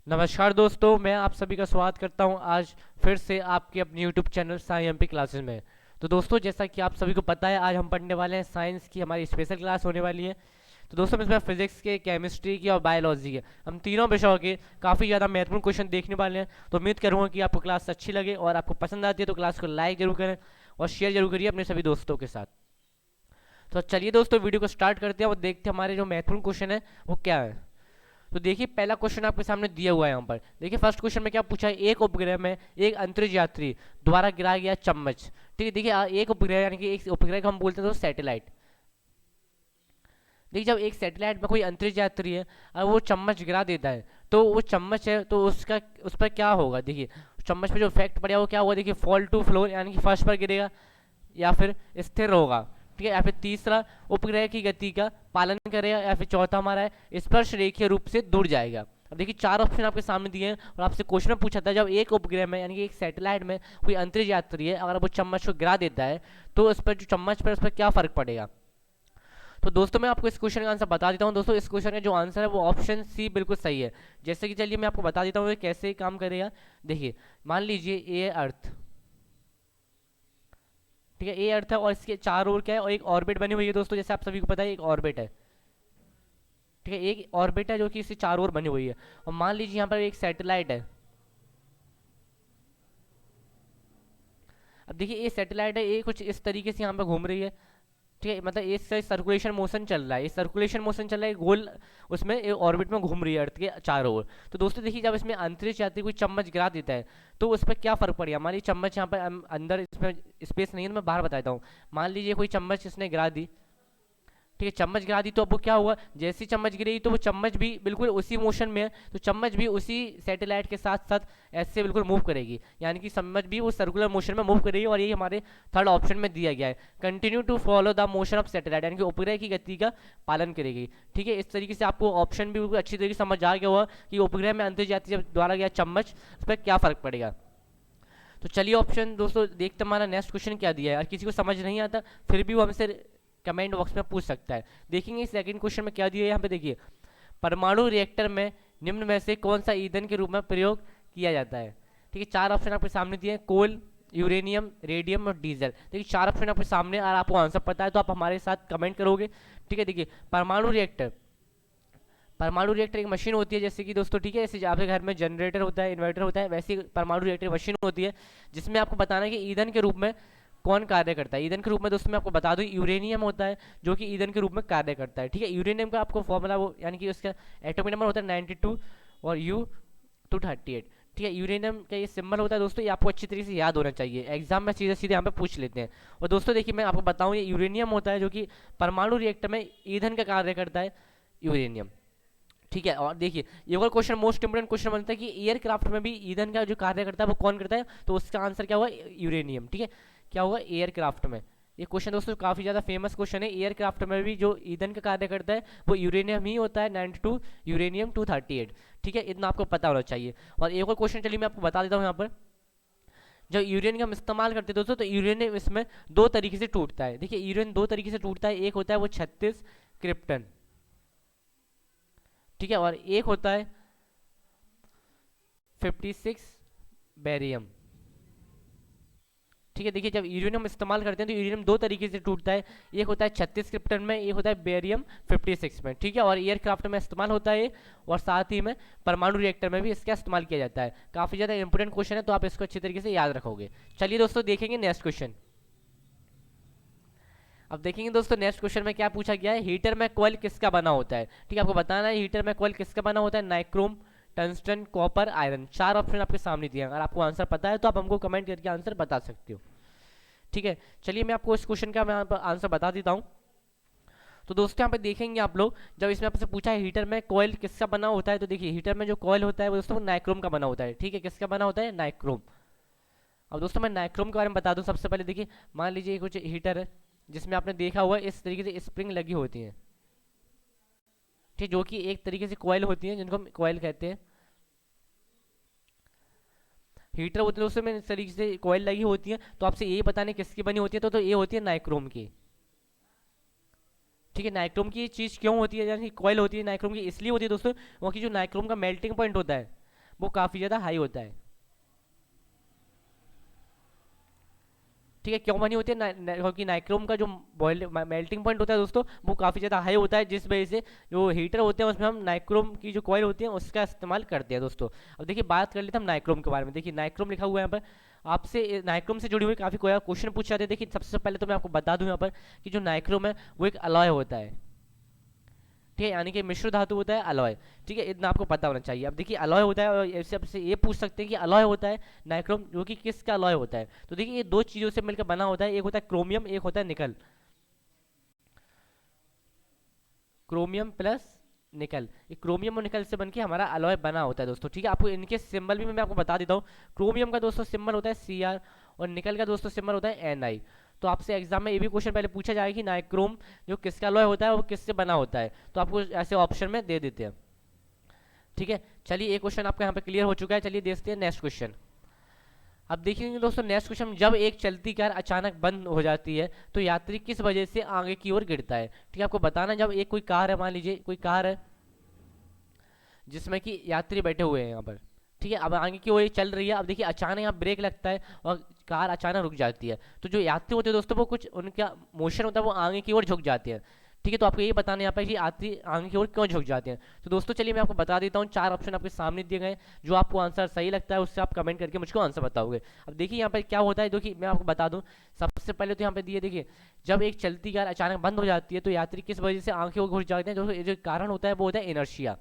नमस्कार दोस्तों, मैं आप सभी का स्वागत करता हूं आज फिर से आपके अपने YouTube channel Sai MP classes में। तो दोस्तों, जैसा कि आप सभी को पता है, आज हम पढ़ने वाले हैं साइंस की हमारी स्पेशल क्लास होने वाली है। तो दोस्तों, इसमें फिजिक्स के, केमिस्ट्री की और बायोलॉजी के हम तीनों विषयों के काफ़ी ज़्यादा महत्वपूर्ण क्वेश्चन देखने वाले हैं। तो उम्मीद करूँगा कि आपको क्लास अच्छी लगे और आपको पसंद आती है तो क्लास को लाइक जरूर करें और शेयर जरूर करिए अपने सभी दोस्तों के साथ। तो चलिए दोस्तों, वीडियो को स्टार्ट करते हैं और देखते हैं हमारे जो महत्वपूर्ण क्वेश्चन है वो क्या है। तो देखिए, पहला क्वेश्चन आपके सामने दिया हुआ है यहाँ पर। देखिए, फर्स्ट क्वेश्चन में क्या पूछा है, एक उपग्रह में एक अंतरिक्ष यात्री द्वारा गिराया गया चम्मच। ठीक है, देखिए एक उपग्रह यानी कि एक उपग्रह को हम बोलते हैं तो सैटेलाइट। देखिए, जब एक सैटेलाइट में कोई अंतरिक्ष यात्री है और वो चम्मच गिरा देता है, तो वो चम्मच है तो उसका उस पर क्या होगा। देखिए, चम्मच पे जो इफेक्ट पड़ेगा वो क्या होगा। देखिए, फॉल टू फ्लोर यानी कि फर्श पर गिरेगा या फिर स्थिर होगा। ठीक है, या फिर तीसरा उपग्रह की गति का पालन करेगा, या फिर चौथा हमारा है स्पर्श रेखीय रूप से दूर जाएगा। अब देखिए, चार ऑप्शन आपके सामने दिए हैं और आपसे क्वेश्चन में पूछा था, जब एक उपग्रह में यानी कि एक सैटेलाइट में कोई अंतरिक्ष यात्री है, अगर वो चम्मच को गिरा देता है तो उस पर जो चम्मच पर उस पर क्या फर्क पड़ेगा। तो दोस्तों, मैं आपको इस क्वेश्चन का आंसर बता देता हूँ। दोस्तों, इस क्वेश्चन का जो आंसर है वो ऑप्शन सी बिल्कुल सही है। जैसे कि चलिए मैं आपको बता देता हूँ ये कैसे काम करेगा। देखिए, मान लीजिए ये अर्थ, ठीक है, ये अर्थ है और इसके चारों ओर क्या है, और एक ऑर्बिट बनी हुई है। दोस्तों, जैसे आप सभी को पता है एक ऑर्बिट है। ठीक है, एक ऑर्बिट है जो कि इसके चारों ओर बनी हुई है। और मान लीजिए यहाँ पर एक सैटेलाइट है। अब देखिए, ये सैटेलाइट है, ये कुछ इस तरीके से यहाँ पे घूम रही है। ठीक है, मतलब इसका सर्कुलेशन मोशन चल रहा है, ये सर्कुलेशन मोशन चल रहा है गोल, उसमें एक ऑर्बिट में घूम रही है अर्थ के चारों ओर। तो दोस्तों देखिए, जब इसमें अंतरिक्ष यात्री कोई चम्मच गिरा देता है तो उस पर क्या फर्क पड़ेगा। हमारी चम्मच यहाँ पर अंदर इसमें स्पेस नहीं है, तो मैं बाहर बताता हूँ। मान लीजिए कोई चम्मच इसने गिरा दी। ठीक है, चम्मच गिरा दी तो अब वो क्या हुआ, जैसी चम्मच गिरी तो वो चम्मच भी बिल्कुल उसी मोशन में है, तो चम्मच भी उसी सैटेलाइट के साथ साथ ऐसे बिल्कुल मूव करेगी, यानी कि चम्मच भी वो सर्कुलर मोशन में मूव करेगी। और ये हमारे थर्ड ऑप्शन में दिया गया है, continue to follow the motion of satellite, यानी कि उपग्रह की गति का पालन करेगी। ठीक है, इस तरीके से आपको ऑप्शन भी बिल्कुल अच्छी तरीके से समझ आ गया हुआ कि उपग्रह में अंतरिक्ष यात्री जब द्वारा गया चम्मच, उस पर क्या फर्क पड़ेगा। तो चलिए ऑप्शन दोस्तों देखते हमारा नेक्स्ट क्वेश्चन क्या दिया है। और किसी को समझ नहीं आता फिर भी वो हमसे कमेंट बॉक्स में पूछ सकता है। देखेंगे सेकंड क्वेश्चन में क्या दिया है यहाँ पे। देखिए, परमाणु रिएक्टर में निम्न में से कौन सा ईंधन के रूप में प्रयोग किया जाता है। ठीक है, चार ऑप्शन आपके सामने दिए हैं, कोल, यूरेनियम, रेडियम और डीजल। देखिए, चार ऑप्शन आपके सामने, और आपको आंसर पता है तो आप हमारे साथ कमेंट करोगे। ठीक है, देखिए, परमाणु रिएक्टर एक मशीन होती है, जैसे कि दोस्तों, ठीक है, जैसे आपके घर में जनरेटर होता है, इन्वर्टर होता है, वैसी परमाणु रिएक्टर मशीन होती है जिसमें आपको बताना है कि ईंधन के रूप में कौन कार्य करता है। ईंधन के रूप में दोस्तों मैं आपको बता दूं, यूरेनियम होता है जो कि ईंधन के रूप में कार्य करता है। ठीक है, यूरेनियम का आपको फॉर्मूला वो यानी कि उसका एटॉमिक नंबर होता है 92 और U238। ठीक है, यूरेनियम का ये सिंबल होता है दोस्तों, ये आपको अच्छी तरीके से याद होना चाहिए, एग्जाम में सीधे सीधे यहाँ पे पूछ लेते हैं। और दोस्तों देखिए, मैं आपको बताऊं, ये यूरेनियम होता है जो कि परमाणु रिएक्टर में ईंधन का कार्य करता है, यूरेनियम। ठीक है, और देखिए, ये और क्वेश्चन मोस्ट इंपोर्टेंट क्वेश्चन बनता है कि एयरक्राफ्ट में भी ईंधन का जो कार्य करता है वो कौन करता है, तो उसका आंसर क्या हुआ, यूरेनियम। ठीक है, क्या हुआ, एयरक्राफ्ट में। ये क्वेश्चन दोस्तों काफी ज्यादा फेमस क्वेश्चन है, एयरक्राफ्ट में भी जो ईंधन का कार्य करता है वो यूरेनियम ही होता है, 92 यूरेनियम 238। ठीक है, इतना आपको पता होना चाहिए। और एक और क्वेश्चन चलिए मैं आपको बता देता हूँ यहाँ पर। जब यूरेनियम हम इस्तेमाल करते हैं दोस्तों, तो यूरेनियम इसमें दो तरीके से टूटता है। देखिए, यूरेनियम दो तरीके से टूटता है, एक होता है वो 36 क्रिप्टन। ठीक है, और एक होता है 56 बेरियम। ठीक है, देखिए, जब यूरेनियम इस्तेमाल करते हैं तो यूरेनियम दो तरीके से टूटता है, एक होता है 36 क्रिप्टन में, एक होता है बेरियम 56 में। ठीक है, और एयरक्राफ्ट में इस्तेमाल होता है, और साथ ही में परमाणु रिएक्टर में भी इसका इस्तेमाल किया जाता है। काफी ज्यादा इंपॉर्टेंट क्वेश्चन है, तो आप इसको अच्छी तरीके से याद रखोगे। चलिए दोस्तों देखेंगे नेक्स्ट क्वेश्चन। अब देखेंगे दोस्तों नेक्स्ट क्वेश्चन में क्या पूछा गया है, हीटर में कॉइल किसका बना होता है। ठीक है, आपको बताना है हीटर में कॉइल किसका बना होता है, नाइक्रोम, टंगस्टन, कॉपर, आयरन। चार ऑप्शन आपके सामने दिए हैं, अगर आपको आंसर पता है तो आप हमको कमेंट करके आंसर बता सकते हो। ठीक है, चलिए मैं आपको इस क्वेश्चन का मैं आंसर बता देता हूँ। तो दोस्तों यहाँ पे देखेंगे आप लोग, जब इसमें आपसे पूछा है हीटर में कॉइल किसका बना होता है, तो देखिए, हीटर में जो कॉइल होता है वो दोस्तों नाइक्रोम का बना होता है। ठीक है, किसका बना होता है, नाइक्रोम। अब दोस्तों मैं नाइक्रोम के बारे में बता दूं सबसे पहले। देखिए, मान लीजिए कुछ हीटर है जिसमें आपने देखा हुआ है इस तरीके से स्प्रिंग लगी होती है। ठीक, जो कि एक तरीके से कॉइल होती है, जिनको हम कॉइल कहते हैं। हीटर होते हैं दोस्तों में इस तरीके से कॉइल लगी होती है, तो आपसे यही बताने किसकी बनी होती है, तो ये होती है नाइक्रोम की। ठीक है, नाइक्रोम की चीज़ क्यों होती है, यानी कॉइल होती है नाइक्रोम की, इसलिए होती है दोस्तों, वहाँ की जो नाइक्रोम का मेल्टिंग पॉइंट होता है, वो काफ़ी ज़्यादा हाई होता है। ठीक है, क्यों बनी होती है क्योंकि नाइक्रोम का जो बॉयल मेल्टिंग पॉइंट होता है दोस्तों, वो काफ़ी ज़्यादा हाई होता है, जिस वजह से जो हीटर होते हैं उसमें हम नाइक्रोम की जो कॉइल होती है उसका इस्तेमाल करते हैं दोस्तों। अब देखिए बात कर लेते हैं हम नाइक्रोम के बारे में। देखिए नाइक्रोम लिखा हुआ है यहाँ पर, आपसे नाइक्रोम से जुड़ी हुई काफ़ी कोई क्वेश्चन पूछ जाते हैं। देखिए सबसे पहले तो मैं आपको बता दूं यहाँ पर कि जो नाइक्रोम है वो एक अलॉय होता है। ठीक है, यानी कि मिश्र धातु होता है अलॉय। ठीक है, इतना आपको पता होना चाहिए। अब देखिए अलॉय होता है, और इससे आपसे ये पूछ सकते हैं कि अलॉय होता है नाइक्रोम, जो कि किसका अलॉय होता है। तो देखिए ये दो चीज़ों से मिलकर बना होता है, एक होता है क्रोमियम, एक होता है निकल। क्रोमियम प्लस निकल, ये क्रोमियम और निकल से बनके हमारा अलॉय बना होता है दोस्तों। ठीक है, आपको इनके सिंबल भी मैं आपको बता देता हूँ। क्रोमियम का दोस्तों सिंबल होता है Cr, और निकल का दोस्तों सिंबल होता है Ni। तो आपसे एग्जाम में ये भी क्वेश्चन पहले पूछा जाएगा कि नाइक्रोम जो किसका अलॉय होता है वो किससे बना होता है, तो आपको ऐसे ऑप्शन में दे देते हैं। ठीक है, चलिए एक क्वेश्चन आपका यहाँ पे क्लियर हो चुका है। चलिए देखते हैं नेक्स्ट क्वेश्चन। अब देखेंगे दोस्तों नेक्स्ट क्वेश्चन, जब एक चलती कार अचानक बंद हो जाती है तो यात्री किस वजह से आगे की ओर गिरता है। ठीक है, आपको बताना, जब एक कोई कार है, मान लीजिए कोई कार है जिसमें कि यात्री बैठे हुए हैं यहाँ पर। ठीक है, अब आगे की ओर ये चल रही है। अब देखिए अचानक यहाँ ब्रेक लगता है और कार अचानक रुक जाती है, तो जो यात्री होते हैं दोस्तों वो कुछ उनका मोशन होता है, वो आगे की ओर झुक जाते हैं। ठीक है, तो आपको यही बताना यहाँ पर कि यात्री आगे की ओर क्यों झुक जाते हैं। तो दोस्तों चलिए मैं आपको बता देता हूँ, चार ऑप्शन आपके सामने दिए गए हैं, जो आपको आंसर सही लगता है उससे आप कमेंट करके मुझको आंसर बताओगे। अब देखिए यहाँ पर क्या होता है, देखिए मैं आपको बता दूँ। सबसे पहले तो यहाँ पे दिए, देखिए जब एक चलती कार अचानक बंद हो जाती है तो यात्री किस वजह से आंखें ओर घुस जाते हैं। दोस्तों ये जो कारण होता है वो होता है इनर्शिया।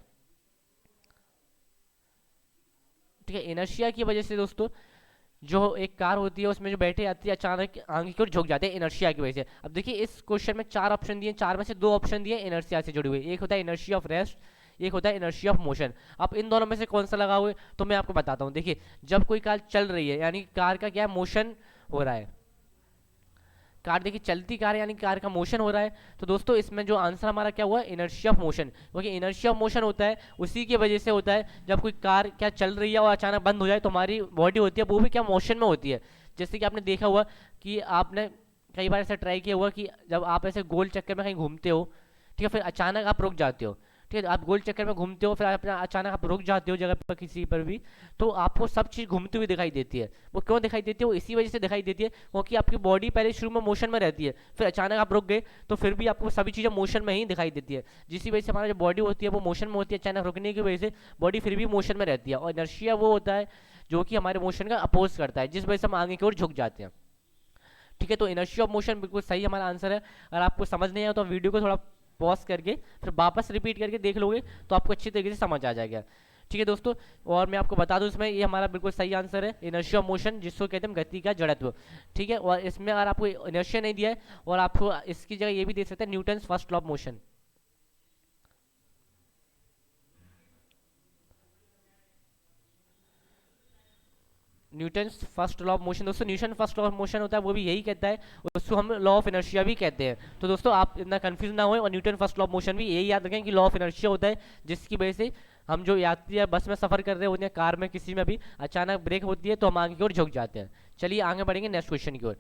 ठीक है, इनर्शिया की वजह से दोस्तों जो एक कार होती है उसमें जो बैठे यात्री अचानक आगे की ओर झुक जाते हैं इनर्शिया की वजह से। अब देखिए इस क्वेश्चन में चार ऑप्शन दिए, चार में से दो ऑप्शन दिए इनर्शिया से जुड़े हुए, एक होता है इनर्शिया ऑफ रेस्ट, एक होता है इनर्शिया ऑफ मोशन। आप इन दोनों में से कौन सा लगाओगे, तो मैं आपको बताता हूँ। देखिए जब कोई कार चल रही है यानी कार का क्या मोशन हो रहा है, कार देखिए चलती कार है यानी कार का मोशन हो रहा है, तो दोस्तों इसमें जो आंसर हमारा क्या हुआ, इनर्शिया ऑफ मोशन। क्योंकि इनर्शिया ऑफ मोशन होता है उसी की वजह से होता है, जब कोई कार क्या चल रही है और अचानक बंद हो जाए तो हमारी बॉडी होती है वो भी क्या मोशन में होती है। जैसे कि आपने देखा हुआ कि आपने कई बार ऐसा ट्राई किया हुआ कि जब आप ऐसे गोल चक्कर में कहीं घूमते हो, ठीक है, फिर अचानक आप रुक जाते हो। ठीक है, आप गोल चक्कर में घूमते हो, फिर आप अचानक आप रुक जाते हो जगह पर किसी पर भी, तो आपको सब चीज़ घूमती हुई दिखाई देती है। वो क्यों दिखाई देती है, वो इसी वजह से दिखाई देती है क्योंकि आपकी बॉडी पहले शुरू में मोशन में रहती है, फिर अचानक आप रुक गए तो फिर भी आपको सभी चीज़ें मोशन में ही दिखाई देती है, जिसकी वजह से हमारा जो बॉडी होती है वो मोशन में होती है। अचानक रुकने की वजह से बॉडी फिर भी मोशन में रहती है, और इनर्शिया वो होता है जो कि हमारे मोशन का अपोज करता है, जिस वजह से हम आगे की ओर झुक जाते हैं। ठीक है, तो इनर्शिया ऑफ मोशन बिल्कुल सही हमारा आंसर है। अगर आपको समझ नहीं आया तो वीडियो को थोड़ा पॉज करके फिर वापस रिपीट करके देख लोगे तो आपको अच्छी तरीके से समझ आ जाएगा। ठीक है दोस्तों, और मैं आपको बता दूं इसमें ये हमारा बिल्कुल सही आंसर है, इनर्शिया ऑफ मोशन, जिसको कहते हैं गति का जड़त्व। ठीक है, और इसमें अगर आपको इनर्शिया नहीं दिया है, और आपको इसकी जगह ये भी दे सकते हैं Newton's first law of motion. Newton's first law of motion, दोस्तों Newton first law of motion होता है वो भी यही कहता है, उसको हम लॉ ऑफ इनर्शिया भी कहते हैं। तो दोस्तों आप इतना कंफ्यूज ना हो, और Newton first law of motion भी यही याद रखें कि लॉ ऑफ इनर्शिया होता है, जिसकी वजह से हम जो यात्री या बस में सफर कर रहे होते हैं, कार में किसी में भी अचानक ब्रेक होती है तो हम आगे की ओर झुक जाते हैं। चलिए आगे बढ़ेंगे नेक्स्ट क्वेश्चन की ओर।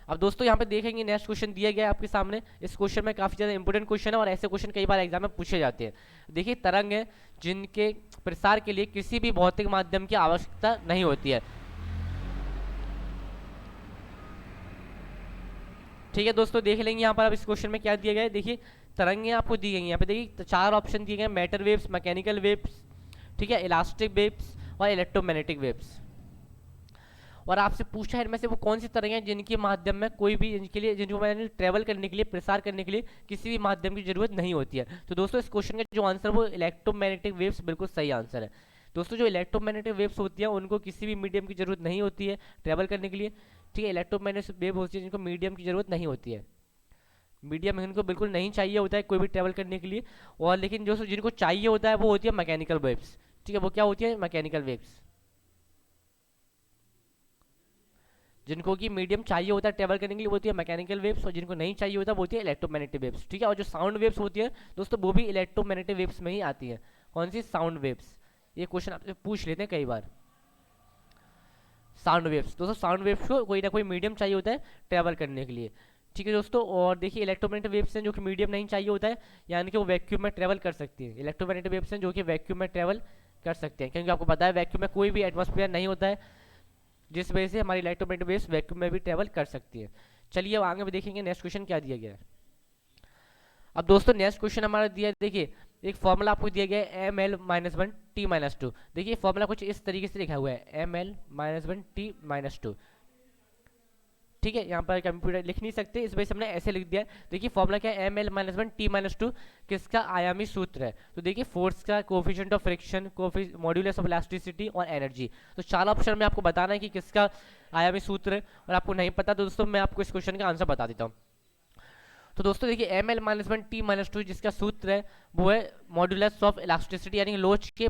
अब दोस्तों यहाँ पे देखेंगे नेक्स्ट क्वेश्चन दिया गया है आपके सामने। इस क्वेश्चन में काफ़ी ज़्यादा इंपॉर्टेंट क्वेश्चन है और ऐसे क्वेश्चन कई बार एग्जाम में पूछे जाते हैं। देखिए तरंग है जिनके प्रसार के लिए किसी भी भौतिक माध्यम की आवश्यकता नहीं होती है। ठीक है दोस्तों, देख लेंगे यहाँ पर अब इस क्वेश्चन में क्या दिया गया है। देखिए तरंगें आपको दी गई हैं यहाँ पे, देखिए चार ऑप्शन दिए गए हैं, मैटर वेव्स, मैकेनिकल वेव्स, ठीक है, इलास्टिक वेव्स और इलेक्ट्रोमैग्नेटिक वेव्स। और आपसे पूछा है इनमें से वो कौन सी तरंगें हैं जिनके माध्यम में कोई भी इनके लिए, जिनको मैंने ट्रेवल करने के लिए, प्रसार करने के लिए किसी भी माध्यम की जरूरत नहीं होती है। तो दोस्तों इस क्वेश्चन का जो आंसर वो इलेक्ट्रोमैग्नेटिक वेव्स बिल्कुल सही आंसर है। दोस्तों जो इलेक्ट्रोमैग्नेटिक वेव्स होती हैं उनको किसी भी मीडियम की जरूरत नहीं होती है ट्रेवल करने के लिए। ठीक है, इलेक्ट्रोमैग्नेटिक वेव होती है जिनको मीडियम की जरूरत नहीं होती है, मीडियम इनको बिल्कुल नहीं चाहिए होता है कोई भी ट्रेवल करने के लिए। और लेकिन जो जिनको चाहिए होता है वो होती है मैकेनिकल वेव्स। ठीक है, वो क्या होती है, मैकेनिकल वेव्स, जिनको कि मीडियम चाहिए होता है ट्रेवल करने के लिए होती है मैकेनिकल वेव्स, और जिनको नहीं चाहिए होता वो होती है इलेक्ट्रोमैग्नेटिक वेव्स। ठीक है, और जो साउंड वेव्स होती है दोस्तों वो भी इलेक्ट्रोमैग्नेटिक वेव्स में ही आती है। कौन सी, साउंड वेव्स। ये क्वेश्चन आपसे पूछ लेते हैं कई बार, साउंड वेव्स। दोस्तों साउंड वेव्स को कोई ना कोई मीडियम चाहिए होता है ट्रेवल करने के लिए। ठीक है दोस्तों, और देखिए इलेक्ट्रोमैग्नेटिक वेव्स हैं जो कि मीडियम नहीं चाहिए होता है, यानी कि वो वैक्यूम में ट्रेवल कर सकती है। इलेक्ट्रोमैग्नेटिक वेव्स हैं जो कि वैक्यूम में ट्रेवल कर सकते हैं, क्योंकि आपको पता है वैक्यूम में कोई भी एटमॉस्फेयर नहीं होता है, जिस वजह से हमारी इलेक्ट्रोमैग्नेटिक वेव्स वैक्यूम में भी ट्रेवल कर सकती है। चलिए अब आगे भी देखेंगे नेक्स्ट क्वेश्चन क्या दिया गया है। अब दोस्तों नेक्स्ट क्वेश्चन हमारा दिया है, देखिए एक फॉर्मूला आपको दिया गया है ml-1 t-2। देखिए फॉर्मूला कुछ इस तरीके से लिखा हुआ है ml-1 t-2। ठीक है, यहाँ पर कंप्यूटर लिख नहीं सकते, इस वजह से हमने ऐसे लिख दिया है। देखिए फॉर्मूला क्या है, ml-1 t-2 किसका आयामी सूत्र है, तो देखिए फोर्स का, coefficient of friction, modulus of elasticity और एनर्जी। तो चार ऑप्शन में आपको बताना है कि किसका आयामी सूत्र है, और आपको नहीं पता तो दोस्तों मैं आपको इस क्वेश्चन का आंसर बता देता हूँ। तो दोस्तों देखिए ml-1 t-2 जिसका सूत्र है वो है मॉड्यूलस ऑफ इलास्टिसिटी, यानी लोच के।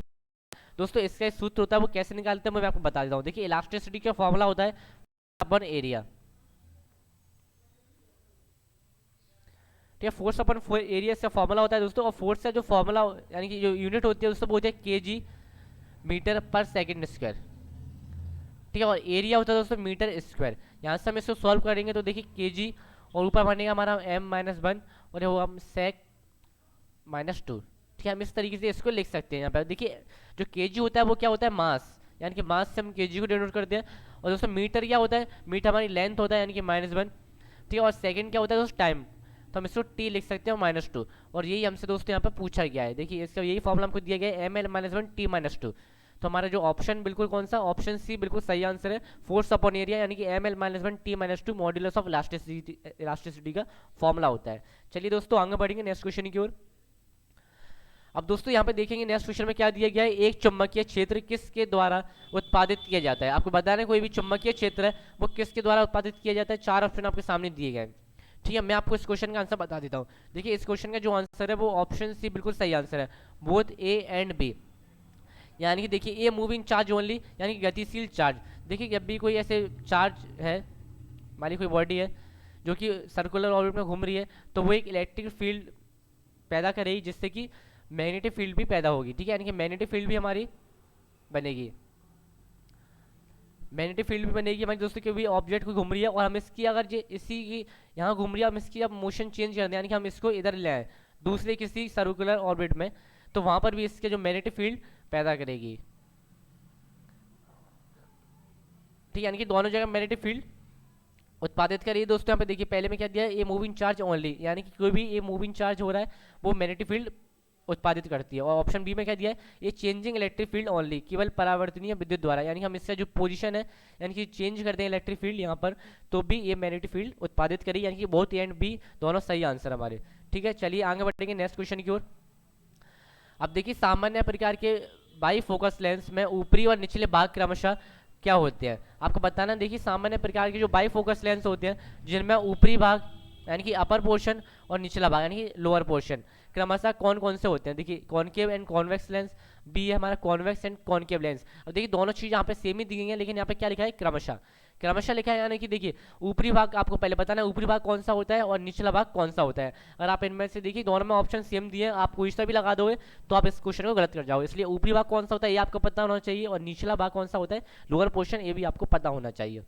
दोस्तों इसका सूत्र होता है, वो कैसे निकालते हैं मैं आपको बता देता हूँ। देखिए इलास्टिसिटी का फॉर्मूला होता है अपन एरिया, ठीक है, फोर्स अपन एरिया से फॉर्मूला होता है दोस्तों, और फोर्स का जो फॉर्मूला यानी कि जो यूनिट होती है दोस्तों वो होती है केजी मीटर पर सेकंड स्क्वायर, ठीक है, और एरिया होता है दोस्तों मीटर स्क्वायर। यहाँ से हम इसको सॉल्व करेंगे तो देखिए केजी और ऊपर बनेगा हमारा m-1 और वो हम sec-2, ठीक है, हम इस तरीके से इसको लिख सकते हैं। यहाँ पर देखिए जो केजी होता है वो क्या होता है, मास, यानी कि मास से हम केजी को डिनोट करते हैं। और दोस्तों मीटर क्या होता है, मीटर हमारी लेंथ होता है यानी कि -1, ठीक है, और सेकंड क्या होता है दोस्तों, टाइम, तो हम इसको t लिख सकते हैं -2, और यही हमसे दोस्तों यहाँ पे पूछा गया है। देखिए इसका यही फॉर्मूला हमको दिया गया है ml-1 t-2। तो हमारा जो ऑप्शन बिल्कुल कौन सा, ऑप्शन सी बिल्कुल सही आंसर है, फोर्स अपॉन एरिया यानी कि ml-1 t-2 modulus of elasticity का फॉर्मूला होता है। चलिए दोस्तों आगे बढ़ेंगे नेक्स्ट क्वेश्चन की ओर। अब दोस्तों यहाँ पे देखेंगे नेक्स्ट क्वेश्चन में क्या दिया गया है, एक चुंबकीय क्षेत्र किसके द्वारा उत्पादित किया जाता है। आपको बताना है कोई भी चुंबकीय क्षेत्र है वो किसके द्वारा उत्पादित किया जाता है। चार ऑप्शन आपके सामने दिए गए हैं, ठीक है, मैं आपको इस क्वेश्चन का आंसर बता देता हूँ। देखिए इस क्वेश्चन का जो आंसर है वो ऑप्शन सी बिल्कुल सही आंसर है, बोथ ए एंड बी। यानी कि देखिए ए मूविंग चार्ज ओनली, यानी कि गतिशील चार्ज। देखिए जब भी कोई ऐसे चार्ज है, हमारी कोई बॉडी है जो कि सर्कुलर ऑर्बिट में घूम रही है, तो वो एक इलेक्ट्रिक फील्ड पैदा करेगी जिससे कि मैग्नेटिक फील्ड भी पैदा होगी, ठीक है, यानी कि मैग्नेटिक फील्ड भी हमारी बनेगी, मैग्नेटिक फील्ड भी बनेगी हमारी दोस्तों, क्योंकि ऑब्जेक्ट को घूम रही है और हम इसकी अगर इसी की यहाँ घूम रही है, हम इसकी अब मोशन चेंज कर दें, यानी कि हम इसको इधर ले आए दूसरे किसी सर्कुलर ऑर्बिट में, तो वहाँ पर भी इसके जो मैग्नेटिक फील्ड पैदा करेगी, ठीक है, यानी कि दोनों जगह मैग्नेटिक फील्ड उत्पादित करिए। दोस्तों यहाँ पे देखिए पहले में क्या दिया है, ए मूविंग चार्ज ओनली, यानी कि कोई भी ए मूविंग चार्ज हो रहा है वो मैग्नेटिक फील्ड उत्पादित करती है। और ऑप्शन बी में क्या दिया है, ये चेंजिंग इलेक्ट्रिक फील्ड ओनली, केवल परावर्तनीय विद्युत द्वारा, यानी कि हम इसका जो पोजीशन है यानी कि चेंज करते हैं इलेक्ट्रिक फील्ड यहाँ पर, तो भी ये मैग्नेटिक फील्ड उत्पादित करी, यानी कि बोथ ए एंड बी दोनों सही आंसर हमारे। ठीक है, चलिए आगे बढ़ेंगे नेक्स्ट क्वेश्चन की ओर। अब देखिए सामान्य प्रकार के बाई फोकस लेंस में ऊपरी और निचले भाग क्रमशः क्या होते हैं। आपको बताना, देखिए सामान्य प्रकार के जो बाई फोकस लेंस होते हैं जिनमें ऊपरी भाग यानी कि अपर पोर्शन और निचला भाग यानी कि लोअर पोर्शन क्रमशः कौन कौन से होते हैं। देखिए concave and convex lens, B है हमारा कॉन्वेक्स एंड कॉनकेव लेंस। अब देखिए दोनों चीज़ यहाँ पे सेम ही दी गई है, लेकिन यहाँ पे क्या लिखा है, क्रमशः, क्रमशः लिखा है, यानी कि देखिए ऊपरी भाग आपको पहले बताना है ऊपरी भाग कौन सा होता है और निचला भाग कौन सा होता है। अगर आप इनमें से देखिए दोनों में ऑप्शन सेम दिए, आप कोई सा भी लगा दोगे तो आप इस क्वेश्चन को गलत कर जाओगे। इसलिए ऊपरी भाग कौन सा होता है ये आपको पता होना चाहिए, और निचला भाग कौन सा होता है लोअर पोर्शन, ये भी आपको पता होना चाहिए।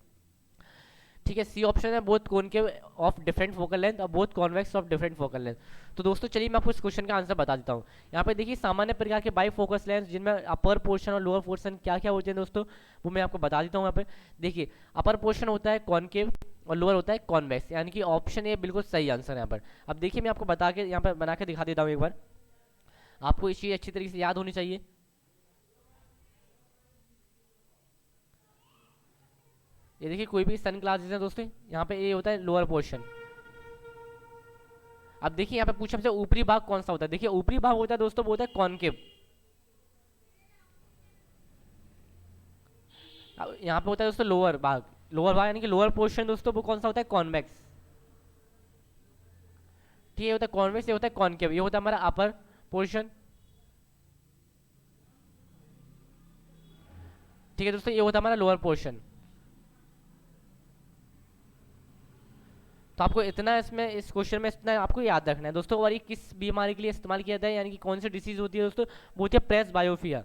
ठीक है, सी ऑप्शन है both concave of different focal length और both convex of different focal length. तो दोस्तों चलिए मैं आपको इस क्वेश्चन का आंसर बता देता हूँ। यहाँ पे देखिए सामान्य प्रकार के बाई फोकस लेंस जिनमें अपर पोर्शन और लोअर पोर्शन क्या क्या होते हैं दोस्तों, वो मैं आपको बता देता हूँ। यहाँ पे देखिए अपर पोर्शन होता है कॉनकेव और लोअर होता है कॉन्वेक्स, यानी कि ऑप्शन ए बिल्कुल सही आंसर है यहाँ पर। अब देखिए मैं आपको बता के यहाँ पर बना के दिखा देता हूँ एक बार, आपको ये चीज़ अच्छी तरीके से याद होनी चाहिए। ये देखिए कोई भी सन ग्लासेस है दोस्तों, यहाँ पे ये होता है लोअर पोर्शन। अब देखिए यहाँ पे पूछा हमसे ऊपरी भाग कौन सा होता है। देखिए ऊपरी भाग होता है दोस्तों वो होता है कॉनकेव, यहाँ पे होता है दोस्तों लोअर भाग, लोअर भाग यानी कि लोअर पोर्शन दोस्तों वो कौन सा होता है, कॉन्वेक्स। ठीक है, ये होता है कॉन्वेक्स, ये होता है कॉनकेव, ये होता है हमारा अपर पोर्शन। ठीक है दोस्तों, ये होता है हमारा लोअर पोर्शन। तो आपको इतना इसमें इस क्वेश्चन में इतना आपको याद रखना है दोस्तों। और ये किस बीमारी के लिए इस्तेमाल किया जाता है, यानी कि कौन सी डिसीज होती है दोस्तों, वो होती है प्रेस बायोफिया।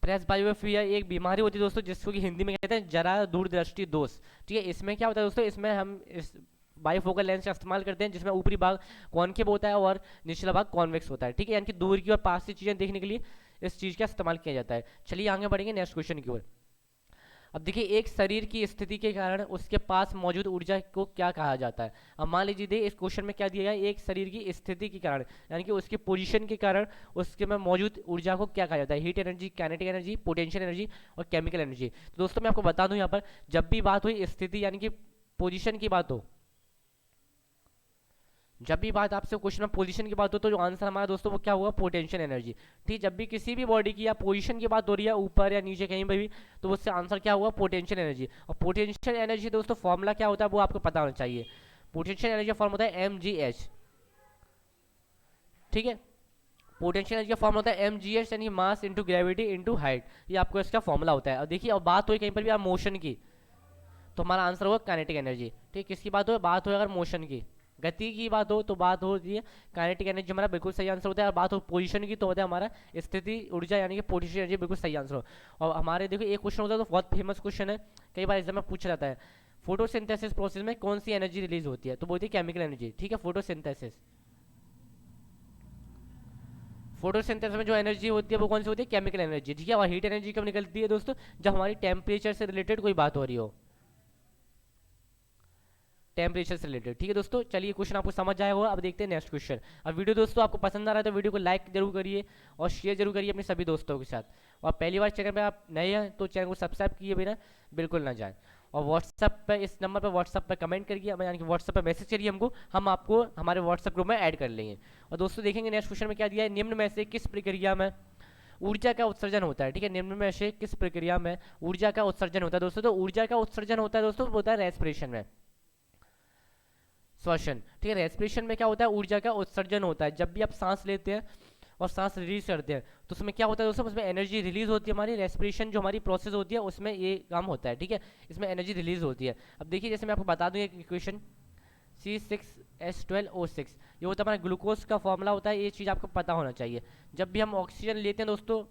प्रेस बायोफिया एक बीमारी होती है दोस्तों जिसको कि हिंदी में कहते हैं जरा दूरदृष्टि दोष। ठीक है, इसमें क्या होता है दोस्तों, इसमें हम इस बाईफोकल लेंस का इस्तेमाल करते हैं, जिसमें ऊपरी भाग कॉनकेव होता है और निचला भाग कॉन्वेक्स होता है, ठीक है। यानी कि दूर की और पास की चीज़ें देखने के लिए इस चीज़ का इस्तेमाल किया जाता है। चलिए आगे बढ़ेंगे नेक्स्ट क्वेश्चन की ओर। अब देखिए, एक शरीर की स्थिति के कारण उसके पास मौजूद ऊर्जा को क्या कहा जाता है। अब मान लीजिए इस क्वेश्चन में क्या दिया गया, एक शरीर की स्थिति के कारण यानी कि उसकी पोजीशन के कारण उसके में मौजूद ऊर्जा को क्या कहा जाता है। Heat energy, kinetic energy, potential energy और केमिकल एनर्जी। तो दोस्तों मैं आपको बता दूं, यहाँ पर जब भी बात हुई स्थिति यानी कि पोजीशन की बात हो, जब भी बात आपसे क्वेश्चन में पोजीशन की बात हो, तो जो आंसर हमारा दोस्तों वो क्या होगा, पोटेंशियल एनर्जी। ठीक, जब भी किसी भी बॉडी की या पोजीशन की बात हो रही है ऊपर या नीचे कहीं पर भी, तो उससे आंसर क्या होगा, पोटेंशियल एनर्जी। और पोटेंशियल एनर्जी दोस्तों फॉर्मूला क्या होता है वो आपको पता होना चाहिए। पोटेंशियल एनर्जी का फॉर्म होता है mgh, ठीक है। पोटेंशियल एनर्जी का फॉर्म होता है mgh यानी mass into gravity into height, ये आपको इसका फॉर्मूला होता है। और देखिए, अब बात हुई कहीं पर भी आप मोशन की, तो हमारा आंसर होगा काइनेटिक एनर्जी। ठीक, किसकी बात हो अगर मोशन की, गति की बात हो, तो बात होती है काइनेटिक एनर्जी, हमारा बिल्कुल सही आंसर होता है। और बात हो पोजीशन की, तो होता है हमारा स्थिति ऊर्जा यानी कि पोटेंशियल एनर्जी, बिल्कुल सही आंसर हो। और हमारे देखो एक क्वेश्चन होता है तो बहुत फेमस क्वेश्चन है, कई बार एग्जाम में पूछा जाता है, फोटोसिंथेसिस प्रोसेस में कौन सी एनर्जी रिलीज होती है, तो बोलती है केमिकल एनर्जी। ठीक है, फोटोसिंथेसिस, फोटोसिंथेसिस में जो एनर्जी होती है वो कौन सी होती है, केमिकल एनर्जी। ठीक है, और हीट एनर्जी कब निकलती है दोस्तों, जब हमारी टेम्परेचर से रिलेटेड कोई बात हो रही हो, टेम्परेचर से रिलेटेड। ठीक है दोस्तों, चलिए क्वेश्चन आपको समझ आया होगा। अब देखते हैं नेक्स्ट क्वेश्चन। अब वीडियो दोस्तों आपको पसंद आ रहा है तो वीडियो को लाइक जरूर करिए और शेयर जरूर करिए अपने सभी दोस्तों के साथ। और पहली बार चैनल पे आप नए हैं तो चैनल को सब्सक्राइब किए बिना बिल्कुल ना जाए। और व्हाट्सअप पे, इस नंबर पर व्हाट्सअप पर कमेंट करिए, यानी कि व्हाट्सअप पर मैसेज करिए हमको, हम आपको हमारे व्हाट्सअप ग्रुप में ऐड कर लेंगे। और दोस्तों देखेंगे नेक्स्ट क्वेश्चन में क्या दिया है, निम्न में से किस प्रक्रिया में ऊर्जा का उत्सर्जन होता है। ठीक है, निम्न में से किस प्रक्रिया में ऊर्जा का उत्सर्जन होता है दोस्तों, तो ऊर्जा का उत्सर्जन होता है दोस्तों, होता है रेस्पिरेशन में, श्वसन। ठीक है, रेस्पिरेशन में क्या होता है, ऊर्जा का उत्सर्जन होता है। जब भी आप सांस लेते हैं और सांस रिलीज करते हैं तो उसमें क्या होता है दोस्तों, उसमें एनर्जी रिलीज होती है। हमारी रेस्पिरेशन जो हमारी प्रोसेस होती है उसमें ये काम होता है। ठीक है, इसमें एनर्जी रिलीज होती है। अब देखिए, जैसे मैं आपको बता दूं एक इक्वेशन C6H12O6, ये होता है हमारा ग्लूकोज का फॉर्मूला होता है। ये चीज़ आपको पता होना चाहिए। जब भी हम ऑक्सीजन लेते हैं दोस्तों,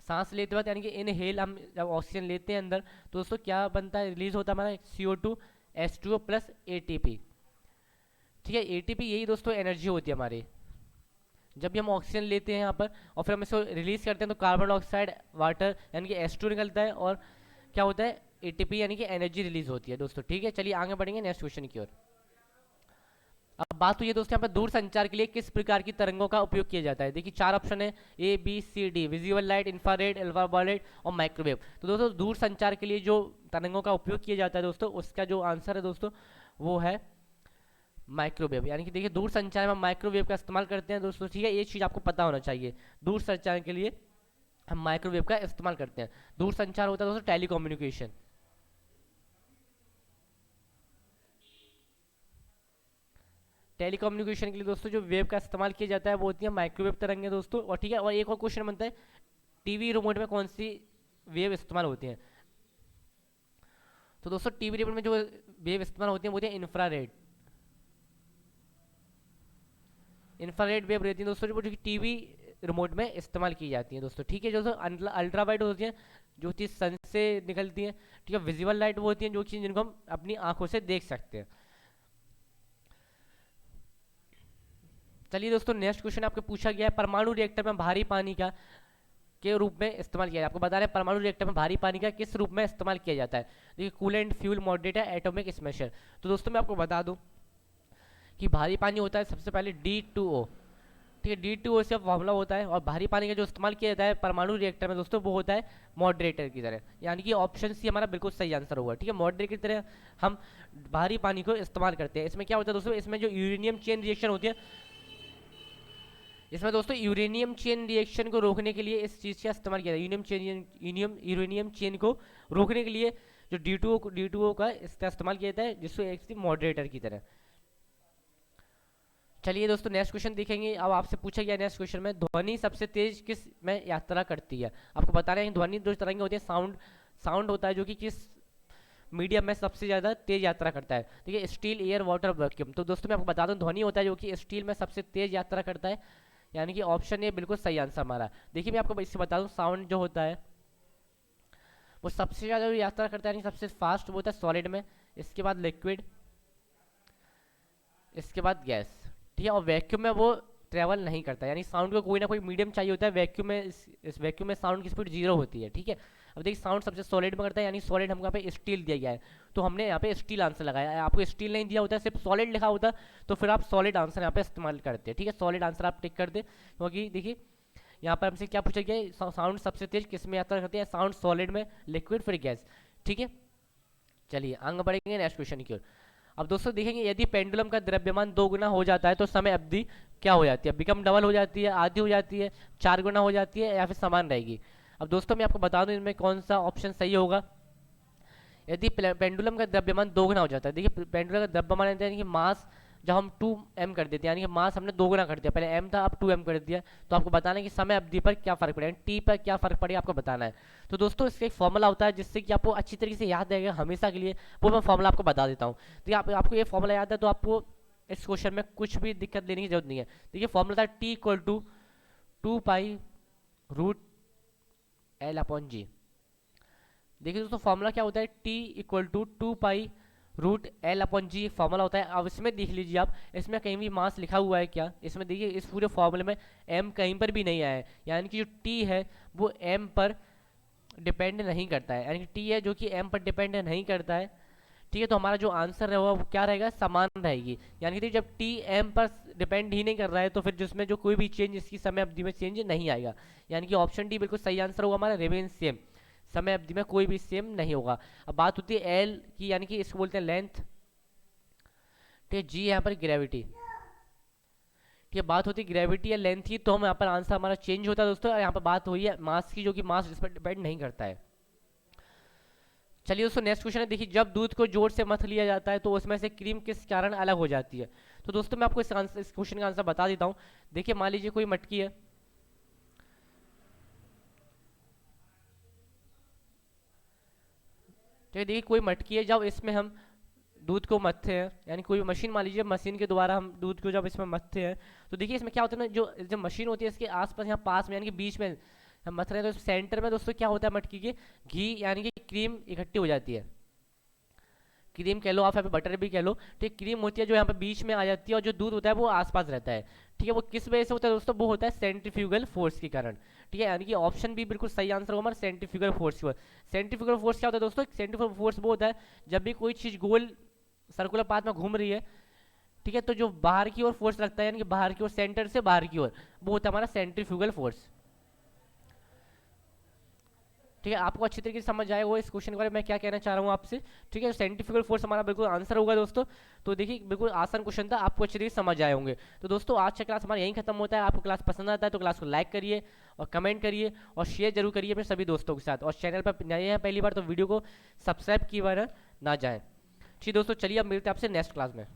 सांस लेते वक्त यानी कि इनहेल, हम जब ऑक्सीजन लेते हैं अंदर तो दोस्तों क्या बनता है, रिलीज होता है हमारा CO2 H2O प्लस ATP। ठीक है, ATP यही दोस्तों एनर्जी होती है हमारी। जब भी हम ऑक्सीजन लेते हैं यहाँ पर और फिर हम इसको रिलीज करते हैं तो कार्बन डाइऑक्साइड, वाटर यानी कि H2 निकलता है और क्या होता है, ATP यानी कि एनर्जी रिलीज होती है दोस्तों। ठीक है, चलिए आगे बढ़ेंगे नेक्स्ट क्वेश्चन की ओर। अब बात हुई है दोस्तों यहाँ पर दूर संचार के लिए किस प्रकार की तरंगों का उपयोग किया जाता है। देखिए चार ऑप्शन है, ABCD, visual light, infrared, ultraviolet और माइक्रोवेव। तो दोस्तों दूर संचार के लिए जो तरंगों का उपयोग किया जाता है दोस्तों, उसका जो आंसर है दोस्तों वो है माइक्रोवेव। यानी कि देखिए दूर संचार में माइक्रोवेव का इस्तेमाल करते हैं दोस्तों। ठीक है, ये चीज़ आपको पता होना चाहिए, दूर संचार के लिए हम माइक्रोवेव का इस्तेमाल करते हैं। दूर संचार होता है दोस्तों टेलीकम्युनिकेशन। टेलीकम्युनिकेशन के लिए दोस्तों जो वेव का इस्तेमाल किया जाता है वो होती है माइक्रोवेव तरंगें दोस्तों। और ठीक है, और एक और क्वेश्चन बनता है, टीवी रिमोट में कौन सी वेव इस्तेमाल होती है। तो दोस्तों टीवी रिमोट में जो वेव इस्तेमाल होती है वो होती है इंफ्रारेड। इंफ्रारेड वेव रहती है दोस्तों जो टीवी रिमोट में इस्तेमाल की जाती है दोस्तों। ठीक है, जो अल्ट्रा वाइट होती है जो चीज़ सन से निकलती है। ठीक है, विजुअल लाइट वो होती है जो चीज़ जिनको हम अपनी आंखों से देख सकते हैं। चलिए दोस्तों नेक्स्ट क्वेश्चन आपको पूछा गया है, परमाणु रिएक्टर में भारी पानी का के रूप में इस्तेमाल किया है। आपको बता रहे हैं परमाणु रिएक्टर में भारी पानी का किस रूप में इस्तेमाल किया जाता है। देखिए coolant, fuel, moderator, atomic smasher. तो दोस्तों मैं आपको बता दूं कि भारी पानी होता है सबसे पहले D2O। ठीक है, D2O से फॉर्मूला होता है। और भारी पानी का जो इस्तेमाल किया जाता है परमाणु रिएक्टर में दोस्तों वो होता है मॉडरेटर की तरह। यानी कि ऑप्शन सी हमारा बिल्कुल सही आंसर होगा। ठीक है, मॉडरेटर की तरह हम भारी पानी को इस्तेमाल करते हैं। इसमें क्या होता है दोस्तों, इसमें जो यूरेनियम चेन रिएक्शन होती है, इसमें दोस्तों यूरेनियम चेन रिएक्शन को रोकने के लिए इस चीज़ का इस्तेमाल किया जाता है। यूरेनियम चेन को रोकने के लिए जो D2O का इसका इस्तेमाल किया जाता है, जिसको एक मॉडरेटर की तरह। चलिए दोस्तों नेक्स्ट क्वेश्चन देखेंगे। अब आपसे पूछा गया नेक्स्ट क्वेश्चन में, ध्वनि सबसे तेज किस में यात्रा करती है। आपको बता रहे हैं ध्वनि जो तरंगे होती है, साउंड होता है जो कि किस मीडियम में सबसे ज़्यादा तेज यात्रा करता है। ठीक है, स्टील, एयर, वाटर, वैक्यूम। तो दोस्तों मैं आपको बता दूं ध्वनि होता है जो कि स्टील में सबसे तेज यात्रा करता है। यानी कि ऑप्शन ए बिल्कुल सही आंसर हमारा। देखिए मैं आपको इससे बता दूं, साउंड जो होता है वो सबसे ज़्यादा यात्रा करता है, यानी सबसे फास्ट वो होता है सॉलिड में, इसके बाद लिक्विड, इसके बाद गैस। ठीक है, और वैक्यूम में वो ट्रेवल नहीं करता, यानी साउंड को कोई ना कोई मीडियम चाहिए होता है। वैक्यूम में इस वैक्यूम में साउंड की स्पीड 0 होती है। ठीक है, अब देखिए साउंड सबसे सॉलिड में करता है, यानी सॉलिड हमको यहाँ पे स्टील दिया गया है, तो हमने यहाँ पे स्टील आंसर लगाया है। आपको स्टील नहीं दिया होता है, सिर्फ सॉलिड लिखा होता तो फिर आप सॉलिड आंसर यहाँ पे इस्तेमाल करते हैं। ठीक है, सॉलिड आंसर आप टिक कर दे, क्योंकि देखिए यहाँ पर हमसे क्या पूछा गया है, साउंड सबसे तेज किस में यात्रा करती है, साउंड सॉलिड में, लिक्विड, फिर गैस। ठीक है, चलिए आगे बढ़ेंगे नेक्स्ट क्वेश्चन की ओर। अब दोस्तों देखेंगे, यदि पेंडुलम का द्रव्यमान 2 गुना हो जाता है तो समय अवधि क्या हो जाती है, बिकम डबल हो जाती है, आधी हो जाती है, 4 गुना हो जाती है, या फिर समान रहेगी। अब दोस्तों मैं आपको बता दूं इनमें कौन सा ऑप्शन सही होगा। यदि पेंडुलम का द्रव्यमान 2 गुना हो जाता है, देखिए पेंडुलम का द्रव्यमान यानी कि मास जब हम 2m कर देते हैं, यानी कि मास हमने 2 गुना कर दिया, पहले m था अब 2m कर दिया, तो आपको बताना है कि समय अवधि पर क्या फर्क पड़ेगा, t पर क्या फर्क पड़ेगा आपको बताना है। तो दोस्तों इसका एक फॉर्मूला होता है जिससे कि आपको अच्छी तरीके से याद रहेगा हमेशा के लिए, वो मैं फॉर्मूला आपको बता देता हूँ। देखिए आपको ये फॉर्मूला याद है तो आपको इस क्वेश्चन में कुछ भी दिक्कत लेने की जरूरत नहीं है। देखिए फॉर्मूला था t इक्वल टू 2π√L/g। देखिए दोस्तों फॉर्मूला क्या होता है, t equal to 2π√L/g formula होता है। अब इसमें देख लीजिए आप, इसमें कहीं भी मास लिखा हुआ है क्या, इसमें देखिए इस पूरे फॉर्मूले में m कहीं पर भी नहीं आया है, यानी कि जो t है वो m पर डिपेंड नहीं करता है, यानी कि t है जो कि m पर डिपेंड नहीं करता है। ठीक है, तो हमारा जो आंसर है वो क्या रहेगा, समान रहेगी। यानी कि जब t m पर डिपेंड ही नहीं कर रहा है तो फिर जिसमें जो कोई भी चेंज इसकी समय अवधि में चेंज नहीं आएगा, यानी कि ऑप्शन डी बिल्कुल सही आंसर होगा हमारा, रिमेन सेम, समय अवधि में कोई भी सेम नहीं होगा। अब बात होती है एल की, यानी कि इसको बोलते हैं लेंथ। ठीक है, जी यहाँ पर ग्रेविटी। ठीक है, बात होती है ग्रेविटी या लेंथ की, तो हम यहाँ पर आंसर हमारा चेंज होता है दोस्तों। और यहाँ पर बात हुई है मास की, जो कि मास इस पर डिपेंड नहीं करता है। चलिए दोस्तों नेक्स्ट क्वेश्चन है, देखिए जब दूध को जोर से मथ लिया जाता है तो उसमें से क्रीम किस कारण अलग हो जाती है। तो दोस्तों मैं आपको इस क्वेश्चन का आंसर बता देता हूँ। देखिए मान लीजिए कोई मटकी है, ठीक है, देखिए कोई मटकी है, जब इसमें हम दूध को मथते हैं, यानी कोई मशीन मान लीजिए, मशीन के द्वारा हम दूध को जब इसमें मथते हैं, तो देखिए इसमें क्या होता है ना, जो जब मशीन होती है इसके आसपास यहाँ पास में यानी कि बीच में हम मथ रहे हैं, तो सेंटर में दोस्तों क्या होता है मटकी के, घी यानी कि क्रीम इकट्ठी हो जाती है। क्रीम कह लो आप, यहाँ पे बटर भी कह लो। ठीक, क्रीम होती है जो यहाँ पे बीच में आ जाती है, और जो दूध होता है वो आसपास रहता है। ठीक है, वो किस वजह से होता है दोस्तों, वो होता है सेंट्रीफ्यूगल फोर्स के कारण। ठीक है, यानी कि ऑप्शन भी बिल्कुल सही आंसर होगा हमारा, सेंट्रीफ्यूगल फोर्स की वजह। सेंट्रीफ्यूगल फोर्स क्या होता है दोस्तों, सेंट्रीफ्यूगल फोर्स वो होता है जब भी कोई चीज़ गोल सर्कुलर पाथ में घूम रही है, ठीक है, तो जो बाहर की ओर फोर्स लगता है, यानी कि बाहर की ओर, सेंटर से बाहर की ओर, वो होता है हमारा सेंट्रीफ्यूगल फोर्स। ठीक है, आपको अच्छी तरीके से समझ आएगा वो इस क्वेश्चन के बारे में मैं क्या कहना चाह रहा हूँ आपसे। ठीक है, सेंट्रीफ्यूगल फोर्स हमारा बिल्कुल आंसर होगा दोस्तों। तो देखिए बिल्कुल आसान क्वेश्चन था, आपको अच्छी तरीके से समझ आए होंगे। तो दोस्तों आज का क्लास हमारा यहीं खत्म होता है। आपको क्लास पसंद आता है तो क्लास को लाइक करिए और कमेंट करिए और शेयर जरूर करिए अपने सभी दोस्तों के साथ, और चैनल पर नए हैं पहली बार तो वीडियो को सब्सक्राइब किए बिना ना जाएं। ठीक दोस्तों, चलिए अब मिलते हैं आपसे नेक्स्ट क्लास में।